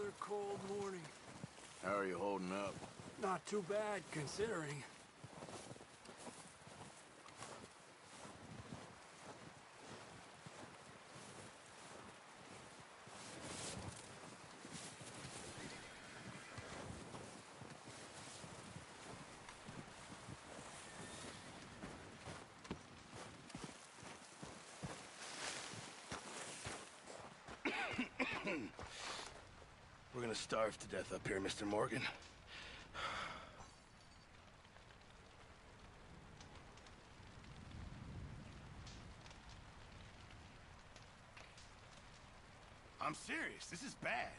Another cold morning. How are you holding up? Not too bad, considering. We're gonna starve to death up here, Mr. Morgan. I'm serious. This is bad.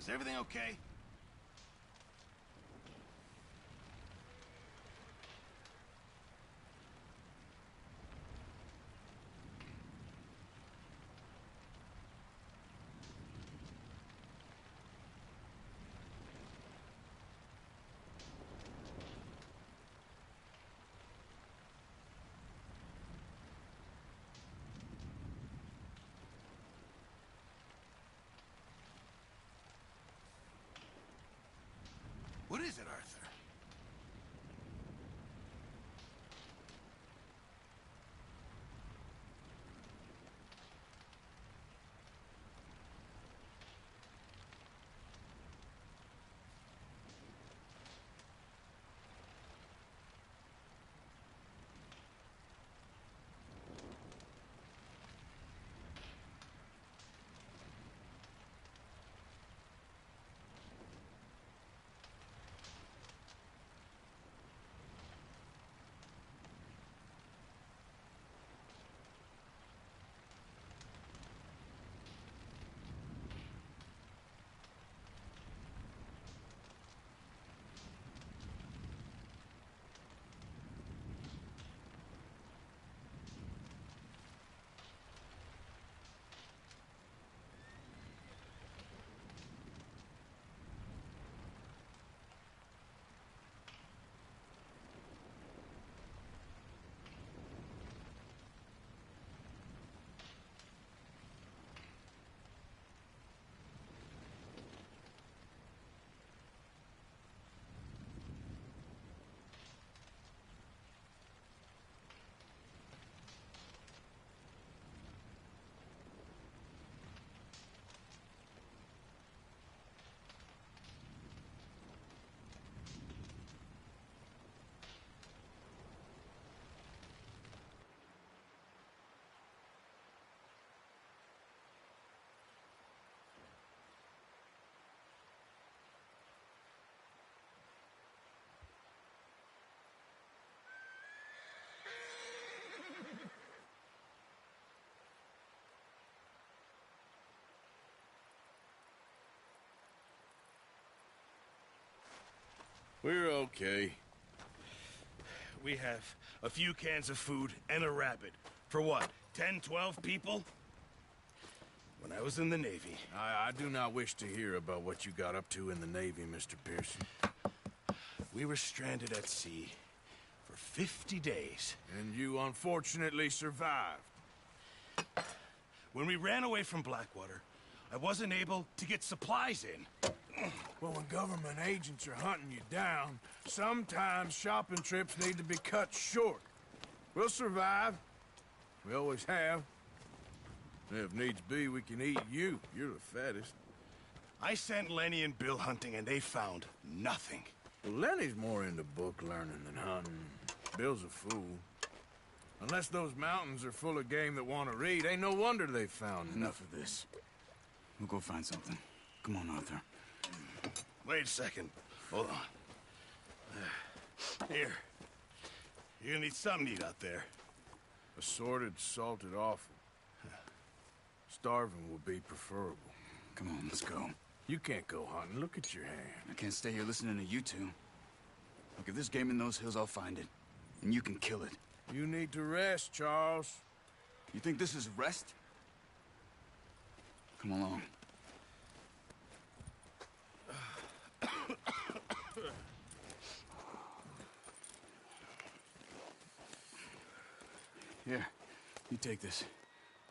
Is everything okay? What is it, Arthur? We're okay. We have a few cans of food and a rabbit. For what, 10, 12 people? When I was in the Navy... I do not wish to hear about what you got up to in the Navy, Mr. Pearson. We were stranded at sea for 50 days. And you unfortunately survived. When we ran away from Blackwater, I wasn't able to get supplies in. Well, when government agents are hunting you down, sometimes shopping trips need to be cut short. We'll survive. We always have. If needs be, we can eat you. You're the fattest. I sent Lenny and Bill hunting, and they found nothing. Well, Lenny's more into book learning than hunting. Bill's a fool. Unless those mountains are full of game that want to read, ain't no wonder they found Enough of this. We'll go find something. Come on, Arthur. Wait a second. Hold on. Here. You're gonna need something to eat out there. Assorted, salted offal. Starving will be preferable. Come on, let's go. You can't go hunting. Look at your hand. I can't stay here listening to you two. Look, if there's game in those hills, I'll find it. And you can kill it. You need to rest, Charles. You think this is rest? Come along. Here, you take this.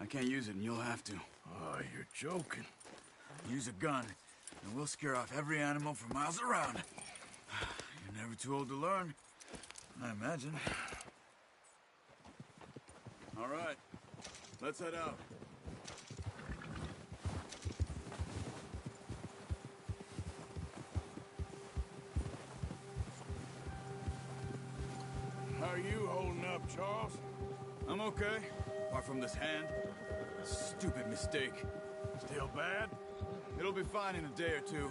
I can't use it, and you'll have to. Oh, you're joking. Use a gun, and we'll scare off every animal for miles around. You're never too old to learn, I imagine. All right, let's head out. How are you holding up, Charles? I'm okay, apart from this hand. Stupid mistake. Still bad? It'll be fine in a day or two.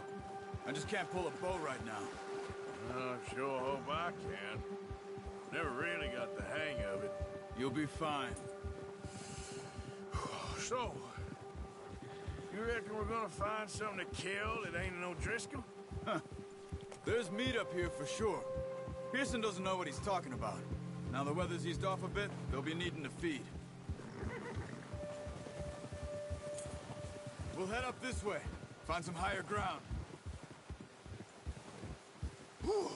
I just can't pull a bow right now. I sure hope I can. Never really got the hang of it. You'll be fine. So, you reckon we're gonna find something to kill that ain't no Driscoll? Huh. There's meat up here for sure. Pearson doesn't know what he's talking about. Now the weather's eased off a bit, they'll be needing to feed. We'll head up this way. Find some higher ground. Whew.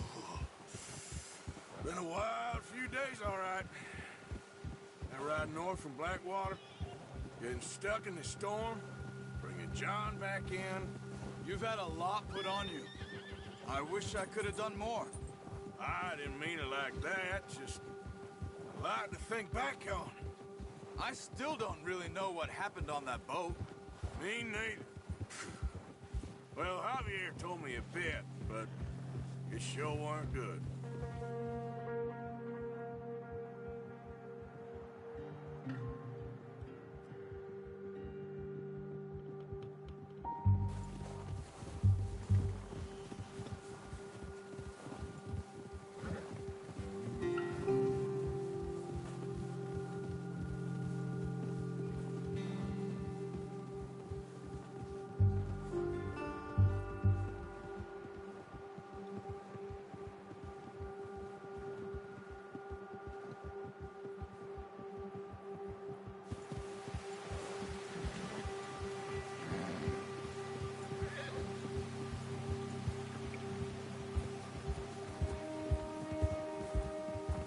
Been a wild few days, all right. That ride north from Blackwater, getting stuck in the storm, bringing John back in. You've had a lot put on you. I wish I could have done more. I didn't mean it like that, just a lot to think back on. I still don't really know what happened on that boat. Me neither. Well, Javier told me a bit, but it sure weren't good.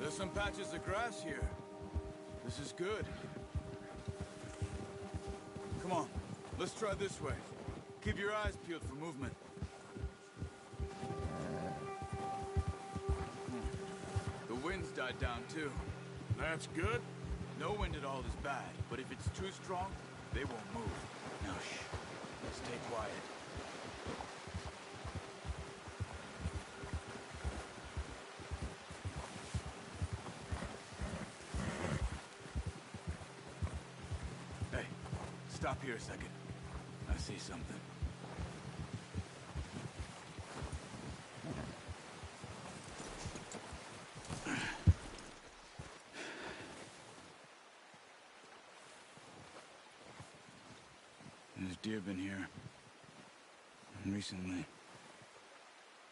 There's some patches of grass here. This is good. Come on, let's try this way. Keep your eyes peeled for movement. The wind's died down too. That's good. No wind at all is bad, but if it's too strong, they won't move. Now shh, stay quiet. Hey, stop here a second. I see something. There's deer been here. Recently.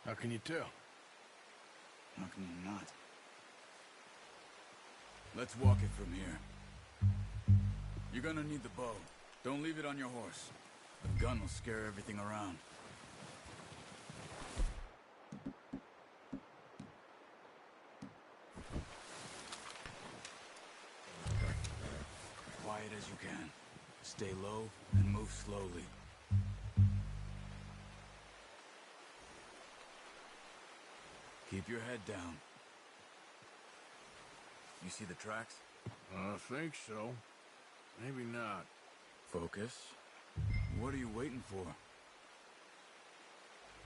How can you tell? How can you not? Let's walk it from here. You're gonna need the bow. Don't leave it on your horse. The gun will scare everything around. Quiet as you can. Stay low and move slowly. Keep your head down. You see the tracks? I think so. Maybe not. Focus. What are you waiting for?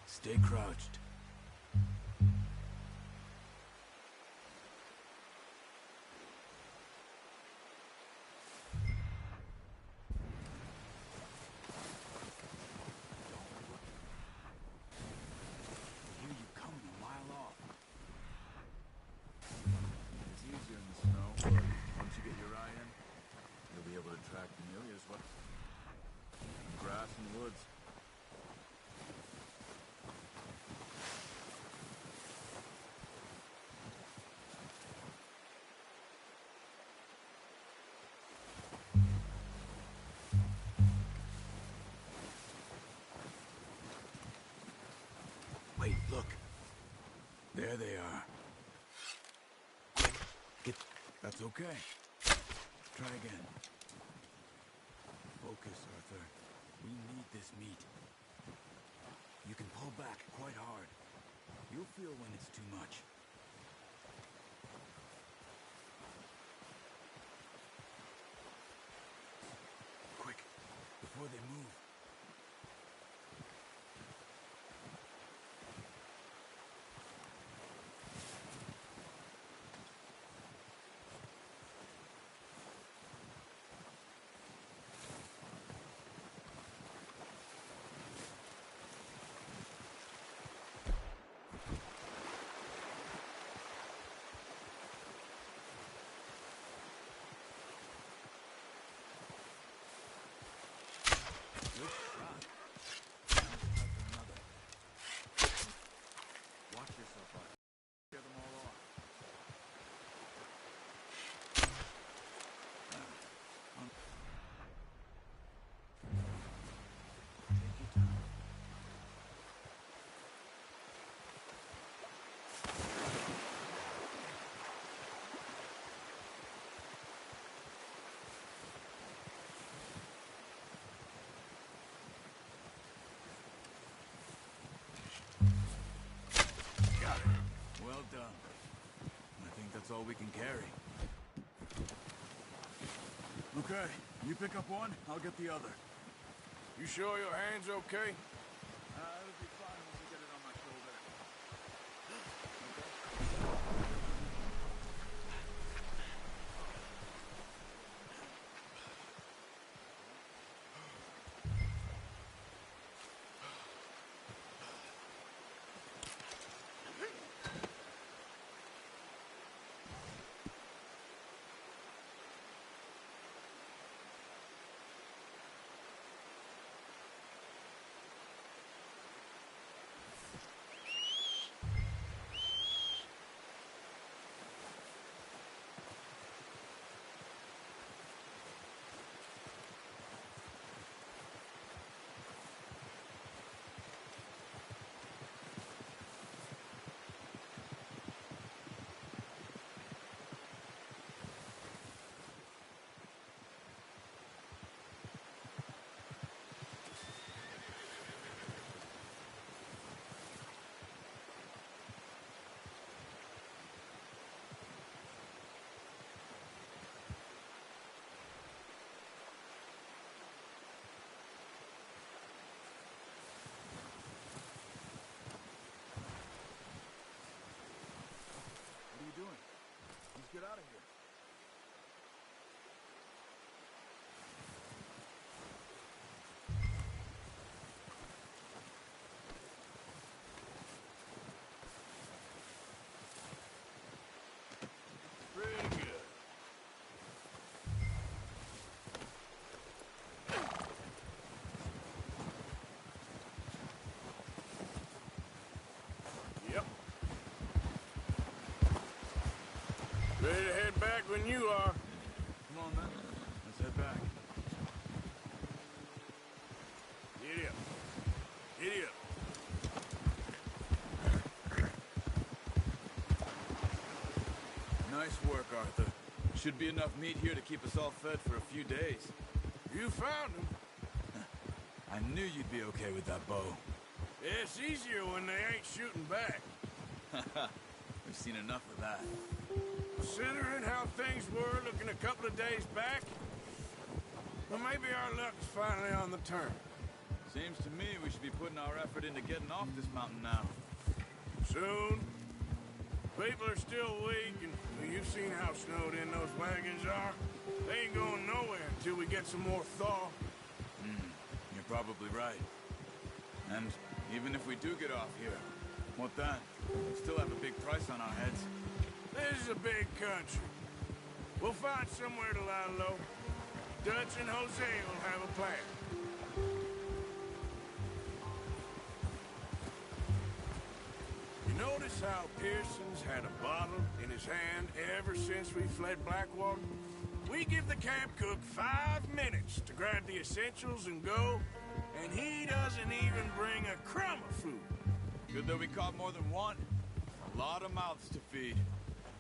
Stay crouched. I hear you coming a mile off. It's easier in the snow, but once you get your eye in, you'll be able to track familiars what grass and woods. Look. There they are. That's okay. Try again. Focus, Arthur. We need this meat. You can pull back quite hard. You'll feel when it's too much. Quick, before they move. Good shot. Now it's time for another. Watch yourself, Arthur. Scare them all off. Take your time. Got it. Well done. I think that's all we can carry. Okay, you pick up one, I'll get the other. You sure your hand's okay? It'll be fine when we get it on my shoulder. What are you doing? Let's get out of here. Pretty good. Yep. Ready to head back when you are. Come on, then. Let's head back. Giddy up. Giddy up. Nice work, Arthur. Should be enough meat here to keep us all fed for a few days. You found him. I knew you'd be okay with that bow. It's easier when they ain't shooting back. We've seen enough of that. Considering how things were looking a couple of days back, well, maybe our luck's finally on the turn. Seems to me we should be putting our effort into getting off this mountain now. Soon. People are still weak, and well, you've seen how snowed in those wagons are. They ain't going nowhere until we get some more thaw. You're probably right. And even if we do get off here, what then? We still have a big price on our heads. This is a big country. We'll find somewhere to lie low. Dutch and Jose will have a plan. You notice how Pearson's had a bottle in his hand ever since we fled Blackwater? We give the camp cook 5 minutes to grab the essentials and go, and he doesn't even bring a crumb of food. Good that we caught more than one. A lot of mouths to feed.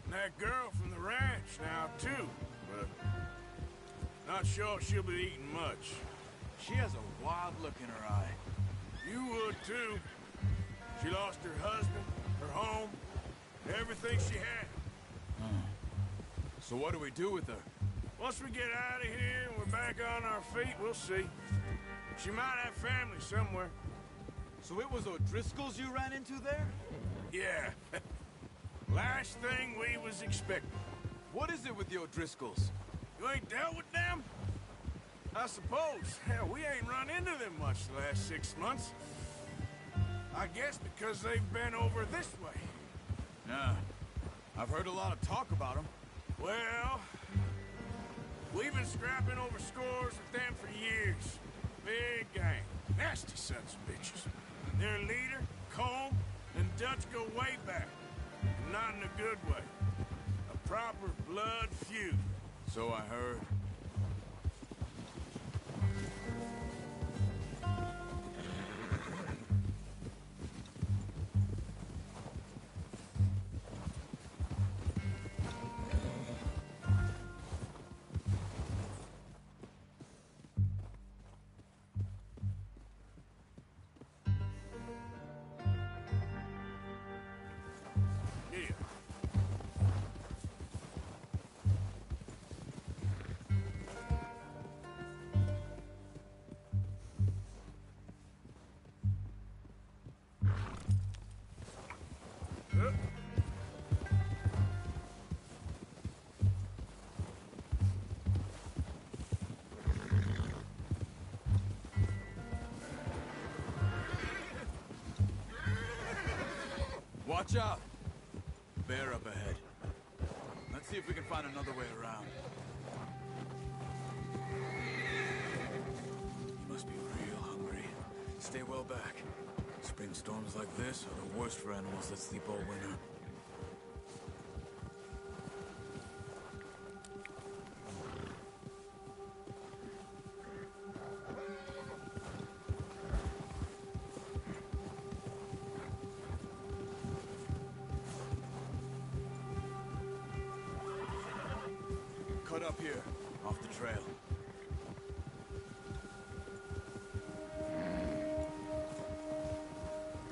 And that girl from the ranch now, too. But not sure she'll be eating much. She has a wild look in her eye. You would, too. She lost her husband, her home, everything she had. So what do we do with her? Once we get out of here and we're back on our feet, we'll see. She might have family somewhere. So it was O'Driscoll's you ran into there? Yeah. Last thing we was expecting. What is it with the O'Driscolls? You ain't dealt with them? I suppose. Hell, we ain't run into them much the last 6 months. I guess because they've been over this way. Yeah. I've heard a lot of talk about them. Well, we've been scrapping over scores with them for years. Big gang. Nasty sons of bitches. Their leader, Combe, and Dutch go way back. Not in a good way. A proper blood feud. So I heard. Yeah. Watch out! Bear up ahead. Let's see if we can find another way around. You must be real hungry. Stay well back. Spring storms like this are the worst for animals that sleep all winter. Cut up here, off the trail.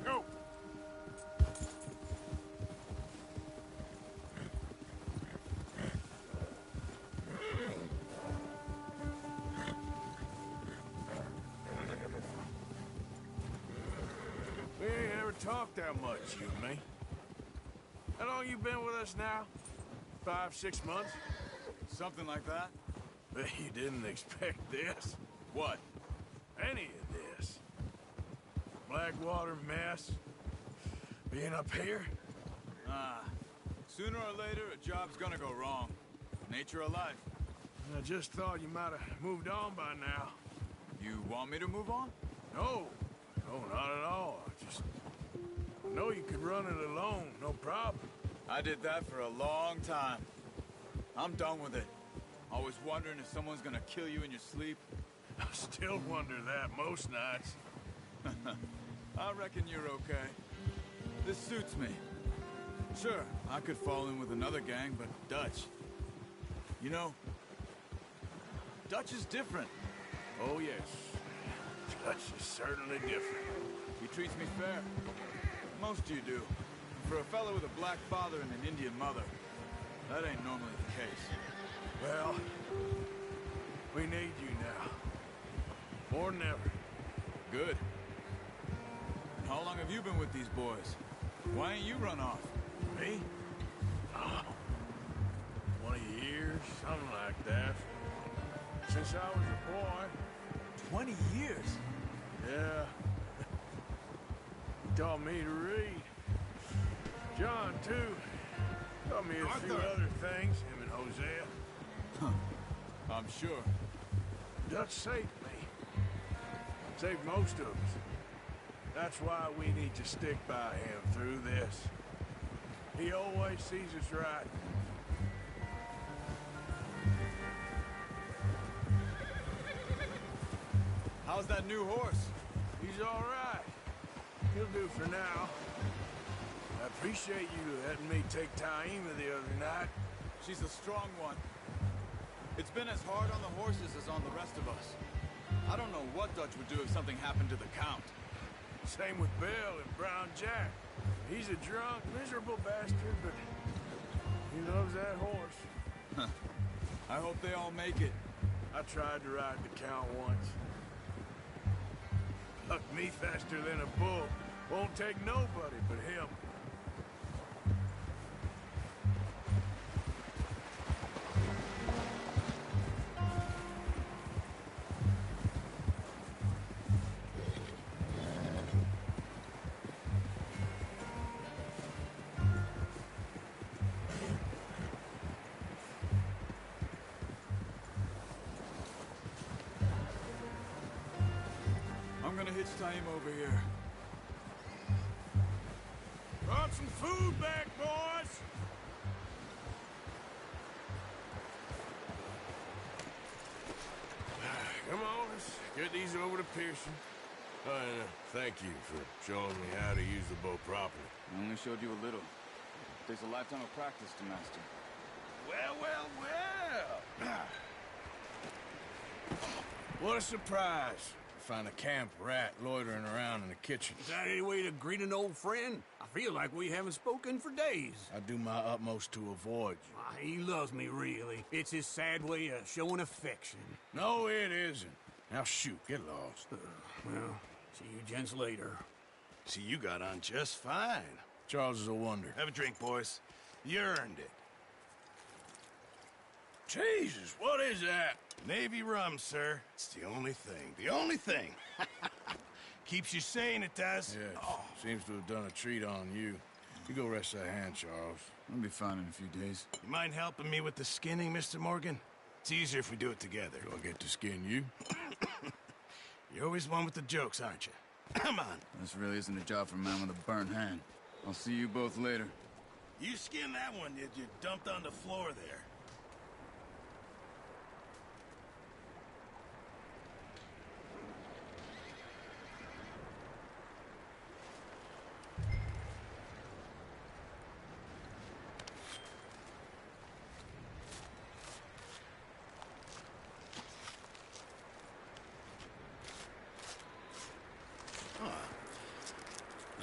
Go! We ain't ever talked that much, you and me. How long you been with us now? 5, 6 months? Something like that? Bet you didn't expect this. What? Any of this. Blackwater mess. Being up here. Ah. Sooner or later, a job's gonna go wrong. Nature of life. I just thought you might have moved on by now. You want me to move on? No. No, not at all. I just know you could run it alone, no problem. I did that for a long time. I'm done with it. Always wondering if someone's gonna kill you in your sleep. I still wonder that most nights. I reckon you're okay. This suits me. Sure, I could fall in with another gang, but Dutch... You know, Dutch is different. Oh, yes. Dutch is certainly different. He treats me fair. Most you do. And for a fellow with a black father and an Indian mother, that ain't normally the case. Well, we need you now. More than ever. Good. And how long have you been with these boys? Why ain't you run off? Me? Oh, 20 years, something like that. Since I was a boy. 20 years? Yeah. He taught me to read. John, too. Taught me a few other things, him and Hosea. I'm sure. Dutch saved me. Saved most of us. That's why we need to stick by him through this. He always sees us right. How's that new horse? He's all right. He'll do for now. appreciate you letting me take Taima the other night. She's a strong one. It's been as hard on the horses as on the rest of us. I don't know what Dutch would do if something happened to the Count. Same with Bill and Brown Jack. He's a drunk, miserable bastard, but he loves that horse. I hope they all make it. I tried to ride the Count once. Bucked me faster than a bull. Won't take nobody but him. I'm gonna hitch Taima over here. Brought some food back, boys! Come on, let's get these over to Pearson. And thank you for showing me how to use the boat properly. I only showed you a little. Takes a lifetime of practice to master. Well, well, well. What a surprise. Find a camp rat loitering around in the kitchen. Is that any way to greet an old friend? I feel like we haven't spoken for days. I do my utmost to avoid you. He loves me, really. It's his sad way of showing affection. No, it isn't. Now shoot, get lost. Well, see you gents later. See, you got on just fine. Charles is a wonder. Have a drink, boys. You earned it. Jesus, what is that? Navy rum, sir. It's the only thing. The only thing. Keeps you sane, it does. Yeah, seems to have done a treat on you. You go rest that hand, Charles. I'll be fine in a few days. You mind helping me with the skinning, Mr. Morgan? It's easier if we do it together. Do I get to skin you? You're always one with the jokes, aren't you? Come on. This really isn't a job for a man with a burnt hand. I'll see you both later. You skinned that one you dumped on the floor there.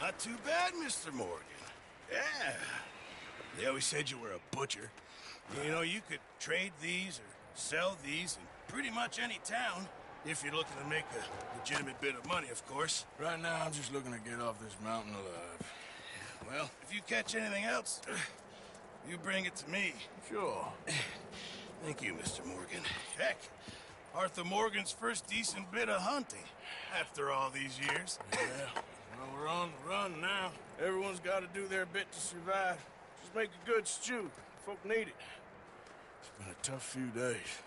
Not too bad, Mr. Morgan. Yeah. They always said you were a butcher. You know, you could trade these or sell these in pretty much any town, if you're looking to make a legitimate bit of money, of course. Right now, I'm just looking to get off this mountain alive. Well, if you catch anything else, you bring it to me. Sure. Thank you, Mr. Morgan. Heck, Arthur Morgan's first decent bit of hunting after all these years. Yeah. Well, we're on the run now. Everyone's got to do their bit to survive. Just make a good stew. Folk need it. It's been a tough few days.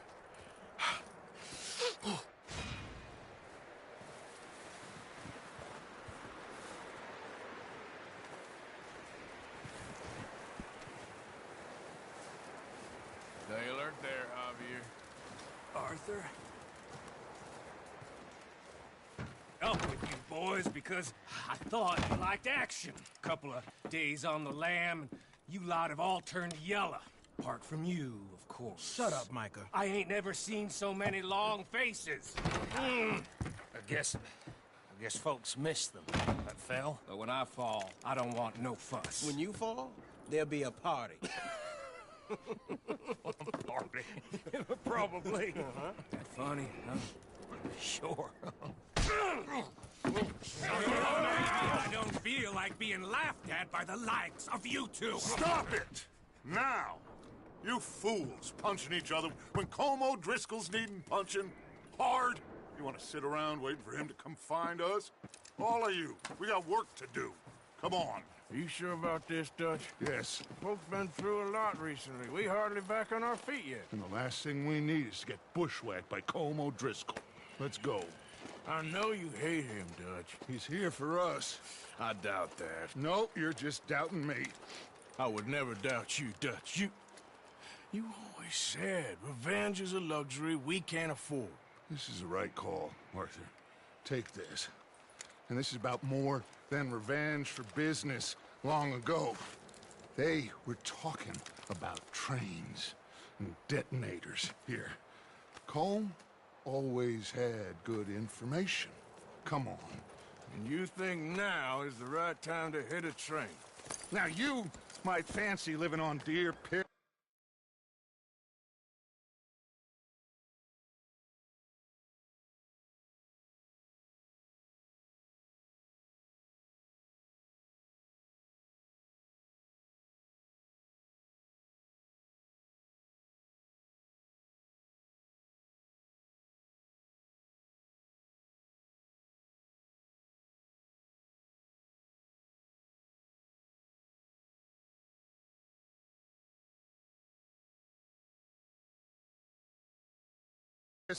Stay alert there, Javier. Arthur? Up with you boys because I thought you liked action. Couple of days on the lam, and you lot have all turned yellow. Apart from you, of course. Shut up, Micah. I ain't never seen so many long faces. I guess folks miss them. That fell. But when I fall, I don't want no fuss. When you fall, there'll be a party. Party. Probably. That funny, huh? Sure. I don't feel like being laughed at by the likes of you two. Stop it! Now! You fools punching each other when Como Driscoll's needing punching hard. You want to sit around waiting for him to come find us? All of you, we got work to do. Come on. Are you sure about this, Dutch? Yes. Folks been through a lot recently. We hardly back on our feet yet. And the last thing we need is to get bushwhacked by Como Driscoll. Let's go. I know you hate him, Dutch. He's here for us. I doubt that. No, you're just doubting me. I would never doubt you, Dutch. You always said revenge is a luxury we can't afford. This is the right call, Arthur. Take this. And this is about more than revenge for business. long ago. They were talking about trains and detonators here. Colm always had good information. Come on. And you think now is the right time to hit a train? Now you might fancy living on Deer Pit.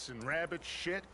And rabbit shit,